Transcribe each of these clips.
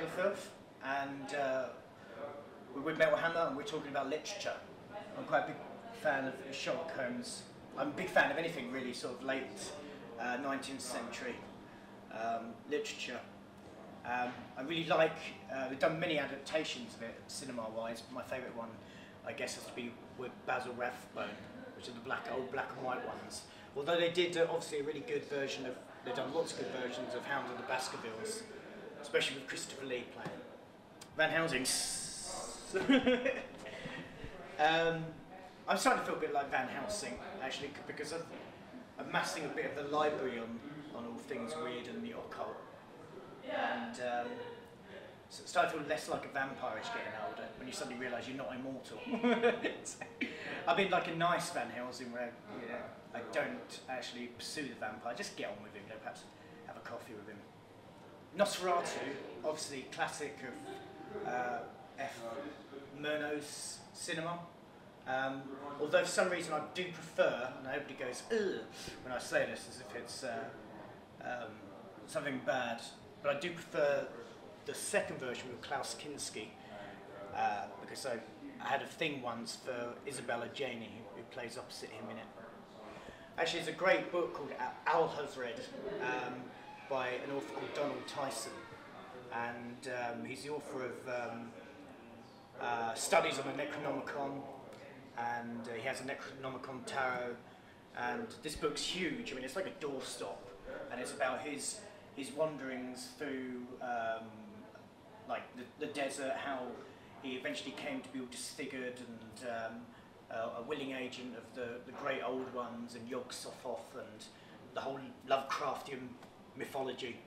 Cradle Of Filth, and we're with Metal Hammer, and we're talking about literature. I'm quite a big fan of Sherlock Holmes. I'm a big fan of anything really sort of late 19th century literature. I really like, we've done many adaptations of it cinema-wise. My favourite one, I guess, has to be with Basil Rathbone, which are the old black and white ones. Although they did obviously a really good version of, they've done lots of good versions of Hound of the Baskervilles, especially with Christopher Lee playing. Van Helsing. I'm starting to feel a bit like Van Helsing, actually, because I'm amassing a bit of the library on all things weird and the occult. And so it's starting to feel less like a vampire as you're getting older, when you suddenly realise you're not immortal. I mean, like a nice Van Helsing where I don't actually pursue the vampire, just get on with him, perhaps have a coffee with him. Nosferatu, obviously classic of F. Murnau's cinema. Although for some reason I do prefer, and everybody goes ugh when I say this as if it's something bad, but I do prefer the second version with Klaus Kinski, because I had a thing once for Isabella Janey, who plays opposite him in it. Actually, there's a great book called Al-Hazred by an author called Donald Tyson, and he's the author of studies on the Necronomicon, and he has a Necronomicon tarot, and this book's huge. I mean, it's like a doorstop, and it's about his wanderings through like the desert, how he eventually came to be all disfigured and a willing agent of the great old ones and Yog-Sothoth and the whole Lovecraftian mythology.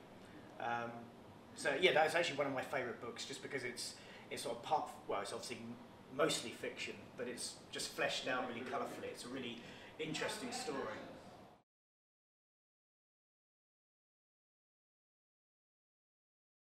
So yeah, that's actually one of my favourite books, just because it's sort of well, it's obviously mostly fiction, but it's just fleshed out really colourfully. It's a really interesting story.